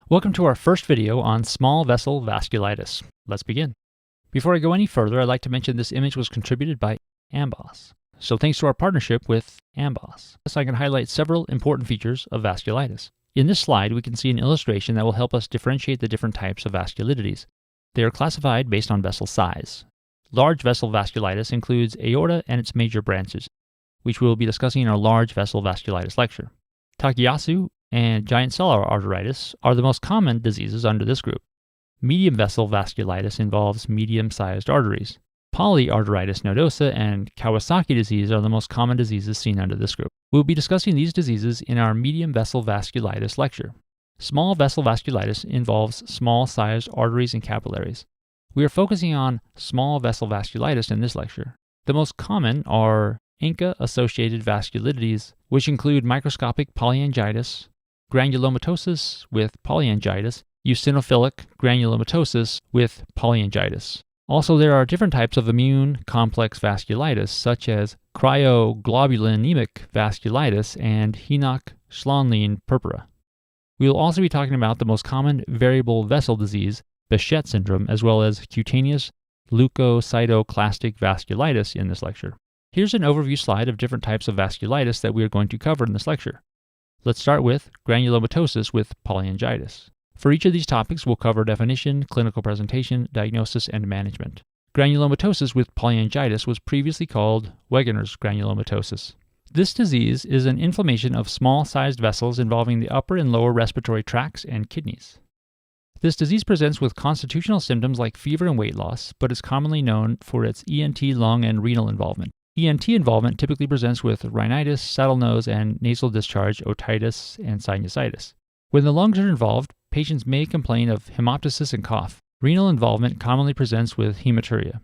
Welcome to our first video on small vessel vasculitis. Let's begin. Before I go any further, I'd like to mention this image was contributed by Amboss. So thanks to our partnership with Amboss, I can highlight several important features of vasculitis. In this slide, we can see an illustration that will help us differentiate the different types of vasculitides. They are classified based on vessel size. Large vessel vasculitis includes aorta and its major branches, which we will be discussing in our large vessel vasculitis lecture. Takayasu and giant cell arteritis are the most common diseases under this group. Medium vessel vasculitis involves medium-sized arteries. Polyarteritis nodosa and Kawasaki disease are the most common diseases seen under this group. We'll be discussing these diseases in our medium vessel vasculitis lecture. Small vessel vasculitis involves small-sized arteries and capillaries. We are focusing on small vessel vasculitis in this lecture. The most common are ANCA-associated vasculitides, which include microscopic polyangiitis, granulomatosis with polyangiitis, eosinophilic granulomatosis with polyangiitis. Also, there are different types of immune complex vasculitis, such as cryoglobulin-emic vasculitis and Henoch-Schönlein purpura. We will also be talking about the most common variable vessel disease, Behçet syndrome, as well as cutaneous leukocytoclastic vasculitis in this lecture. Here's an overview slide of different types of vasculitis that we are going to cover in this lecture. Let's start with granulomatosis with polyangiitis. For each of these topics, we'll cover definition, clinical presentation, diagnosis, and management. Granulomatosis with polyangiitis was previously called Wegener's granulomatosis. This disease is an inflammation of small-sized vessels involving the upper and lower respiratory tracts and kidneys. This disease presents with constitutional symptoms like fever and weight loss, but is commonly known for its ENT, lung, and renal involvement. ENT involvement typically presents with rhinitis, saddle nose, and nasal discharge, otitis, and sinusitis. When the lungs are involved, patients may complain of hemoptysis and cough. Renal involvement commonly presents with hematuria.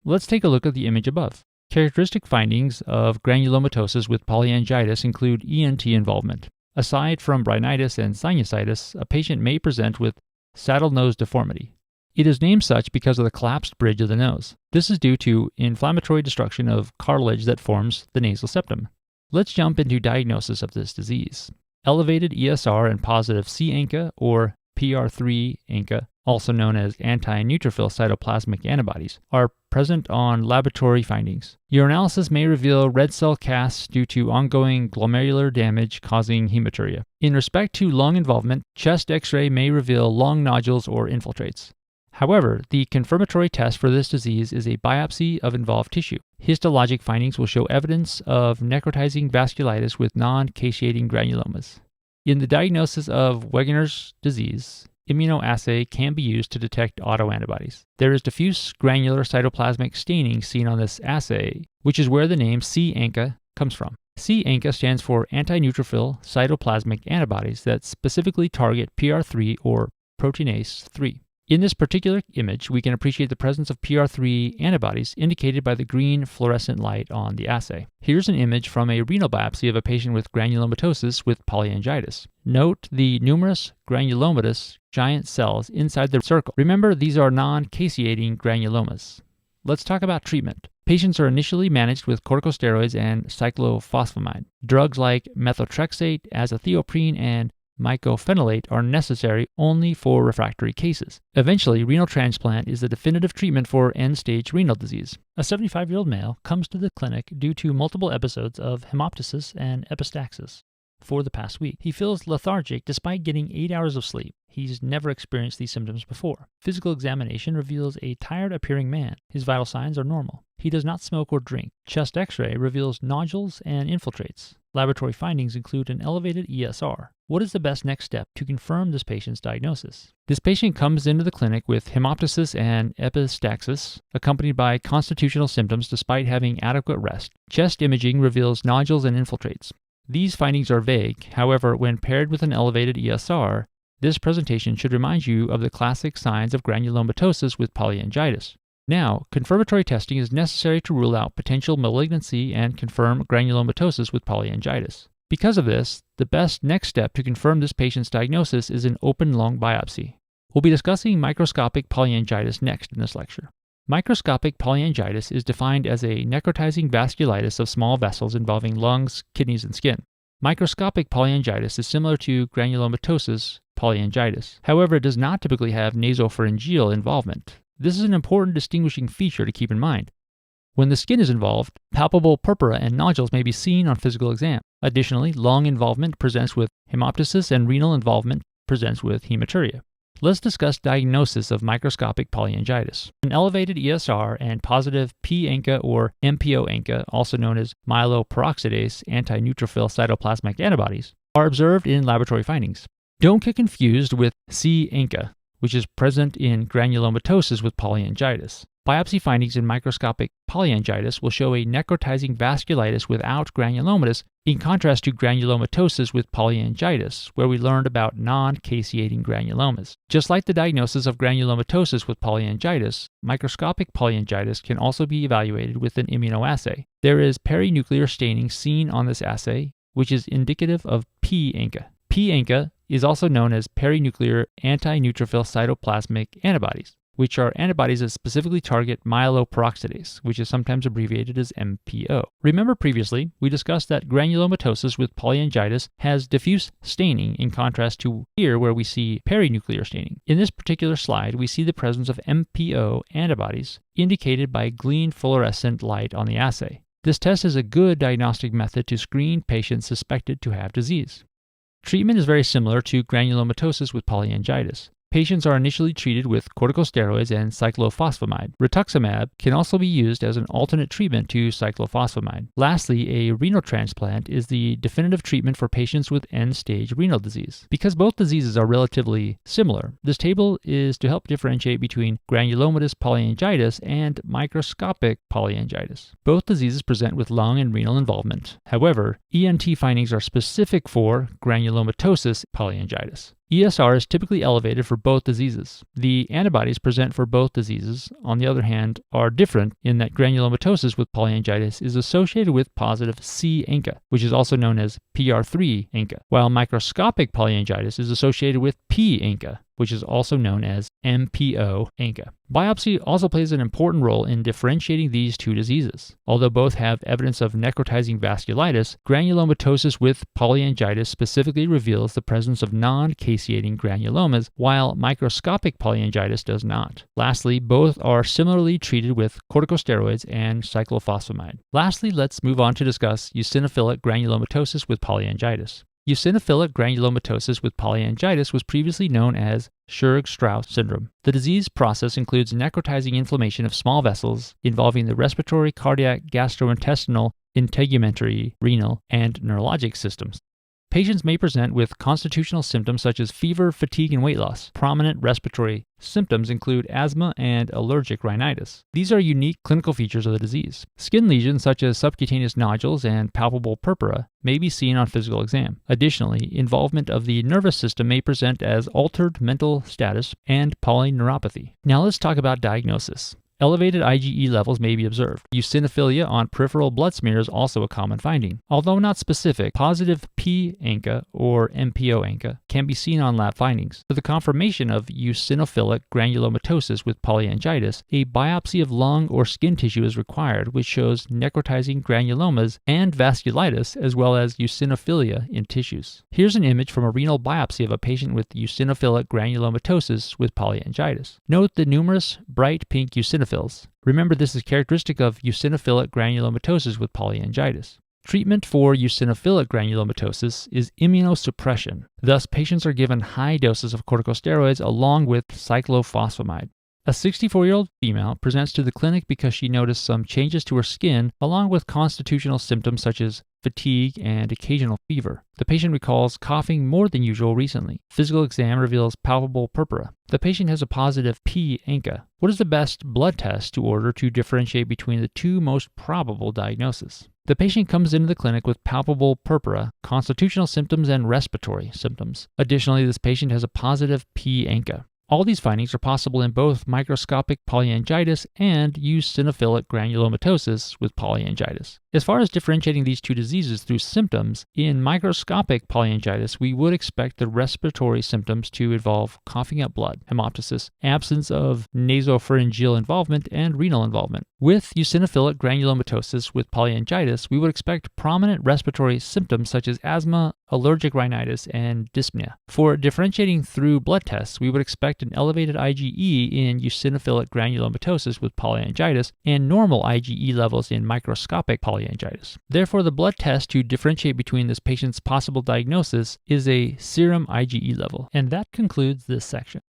Let's take a look at the image above. Characteristic findings of granulomatosis with polyangiitis include ENT involvement. Aside from rhinitis and sinusitis, a patient may present with saddle nose deformity. It is named such because of the collapsed bridge of the nose. This is due to inflammatory destruction of cartilage that forms the nasal septum. Let's jump into diagnosis of this disease. Elevated ESR and positive C-ANCA or PR3-ANCA, also known as anti-neutrophil cytoplasmic antibodies, are present on laboratory findings. Urinalysis may reveal red cell casts due to ongoing glomerular damage causing hematuria. In respect to lung involvement, chest X-ray may reveal lung nodules or infiltrates. However, the confirmatory test for this disease is a biopsy of involved tissue. Histologic findings will show evidence of necrotizing vasculitis with non-caseating granulomas. In the diagnosis of Wegener's disease, immunoassay can be used to detect autoantibodies. There is diffuse granular cytoplasmic staining seen on this assay, which is where the name C-ANCA comes from. C-ANCA stands for anti-neutrophil cytoplasmic antibodies that specifically target PR3 or proteinase 3. In this particular image, we can appreciate the presence of PR3 antibodies indicated by the green fluorescent light on the assay. Here's an image from a renal biopsy of a patient with granulomatosis with polyangiitis. Note the numerous granulomatous giant cells inside the circle. Remember, these are non-caseating granulomas. Let's talk about treatment. Patients are initially managed with corticosteroids and cyclophosphamide. Drugs like Methotrexate, azathioprine, and mycophenolate are necessary only for refractory cases. Eventually, renal transplant is the definitive treatment for end-stage renal disease. A 75-year-old male comes to the clinic due to multiple episodes of hemoptysis and epistaxis. For the past week, he feels lethargic despite getting 8 hours of sleep. He's never experienced these symptoms before. Physical examination reveals a tired-appearing man. His vital signs are normal. He does not smoke or drink. Chest X-ray reveals nodules and infiltrates. Laboratory findings include an elevated ESR. What is the best next step to confirm this patient's diagnosis? This patient comes into the clinic with hemoptysis and epistaxis, accompanied by constitutional symptoms despite having adequate rest. Chest imaging reveals nodules and infiltrates. These findings are vague. However, when paired with an elevated ESR, this presentation should remind you of the classic signs of granulomatosis with polyangiitis. Now, confirmatory testing is necessary to rule out potential malignancy and confirm granulomatosis with polyangiitis. Because of this, the best next step to confirm this patient's diagnosis is an open lung biopsy. We'll be discussing microscopic polyangiitis next in this lecture. Microscopic polyangiitis is defined as a necrotizing vasculitis of small vessels involving lungs, kidneys, and skin. Microscopic polyangiitis is similar to granulomatosis polyangiitis. However, it does not typically have nasopharyngeal involvement. This is an important distinguishing feature to keep in mind. When the skin is involved, palpable purpura and nodules may be seen on physical exam. Additionally, lung involvement presents with hemoptysis and renal involvement presents with hematuria. Let's discuss diagnosis of microscopic polyangiitis. An elevated ESR and positive P-ANCA or MPO-ANCA, also known as myeloperoxidase anti-neutrophil cytoplasmic antibodies, are observed in laboratory findings. Don't get confused with C-ANCA, which is present in granulomatosis with polyangiitis. Biopsy findings in microscopic polyangiitis will show a necrotizing vasculitis without granulomatous, in contrast to granulomatosis with polyangiitis, where we learned about non-caseating granulomas. Just like the diagnosis of granulomatosis with polyangiitis, microscopic polyangiitis can also be evaluated with an immunoassay. There is perinuclear staining seen on this assay, which is indicative of P-ANCA. P-ANCA is also known as perinuclear anti-neutrophil cytoplasmic antibodies, which are antibodies that specifically target myeloperoxidase, which is sometimes abbreviated as MPO. Remember previously, we discussed that granulomatosis with polyangiitis has diffuse staining in contrast to here where we see perinuclear staining. In this particular slide, we see the presence of MPO antibodies indicated by green fluorescent light on the assay. This test is a good diagnostic method to screen patients suspected to have disease. Treatment is very similar to granulomatosis with polyangiitis. Patients are initially treated with corticosteroids and cyclophosphamide. Rituximab can also be used as an alternate treatment to cyclophosphamide. Lastly, a renal transplant is the definitive treatment for patients with end-stage renal disease. Because both diseases are relatively similar, this table is to help differentiate between granulomatous polyangiitis and microscopic polyangiitis. Both diseases present with lung and renal involvement. However, ENT findings are specific for granulomatosis polyangiitis. ESR is typically elevated for both diseases. The antibodies present for both diseases, on the other hand, are different in that granulomatosis with polyangiitis is associated with positive C-ANCA, which is also known as PR3-ANCA, while microscopic polyangiitis is associated with P-ANCA, which is also known as MPO-ANCA. Biopsy also plays an important role in differentiating these two diseases. Although both have evidence of necrotizing vasculitis, granulomatosis with polyangiitis specifically reveals the presence of non-caseating granulomas, while microscopic polyangiitis does not. Lastly, both are similarly treated with corticosteroids and cyclophosphamide. Lastly, let's move on to discuss eosinophilic granulomatosis with polyangiitis. Eosinophilic granulomatosis with polyangiitis was previously known as Sturge-Strauss syndrome. The disease process includes necrotizing inflammation of small vessels involving the respiratory, cardiac, gastrointestinal, integumentary, renal, and neurologic systems. Patients may present with constitutional symptoms such as fever, fatigue, and weight loss. Prominent respiratory symptoms include asthma and allergic rhinitis. These are unique clinical features of the disease. Skin lesions such as subcutaneous nodules and palpable purpura may be seen on physical exam. Additionally, involvement of the nervous system may present as altered mental status and polyneuropathy. Now let's talk about diagnosis. Elevated IgE levels may be observed. Eosinophilia on peripheral blood smear is also a common finding. Although not specific, positive P-ANCA or MPO-ANCA can be seen on lab findings. For the confirmation of eosinophilic granulomatosis with polyangiitis, a biopsy of lung or skin tissue is required, which shows necrotizing granulomas and vasculitis, as well as eosinophilia in tissues. Here's an image from a renal biopsy of a patient with eosinophilic granulomatosis with polyangiitis. Note the numerous bright pink eosinophils. Remember, this is characteristic of eosinophilic granulomatosis with polyangiitis. Treatment for eosinophilic granulomatosis is immunosuppression. Thus, patients are given high doses of corticosteroids along with cyclophosphamide. A 64-year-old female presents to the clinic because she noticed some changes to her skin along with constitutional symptoms such as fatigue and occasional fever. The patient recalls coughing more than usual recently. Physical exam reveals palpable purpura. The patient has a positive P-ANCA. What is the best blood test to order to differentiate between the two most probable diagnoses? The patient comes into the clinic with palpable purpura, constitutional symptoms, and respiratory symptoms. Additionally, this patient has a positive P-ANCA. All these findings are possible in both microscopic polyangiitis and eosinophilic granulomatosis with polyangiitis. As far as differentiating these two diseases through symptoms, in microscopic polyangiitis, we would expect the respiratory symptoms to involve coughing up blood, hemoptysis, absence of nasopharyngeal involvement, and renal involvement. With eosinophilic granulomatosis with polyangiitis, we would expect prominent respiratory symptoms such as asthma, allergic rhinitis, and dyspnea. For differentiating through blood tests, we would expect an elevated IgE in eosinophilic granulomatosis with polyangiitis and normal IgE levels in microscopic polyangiitis. Therefore, the blood test to differentiate between this patient's possible diagnosis is a serum IgE level. And that concludes this section.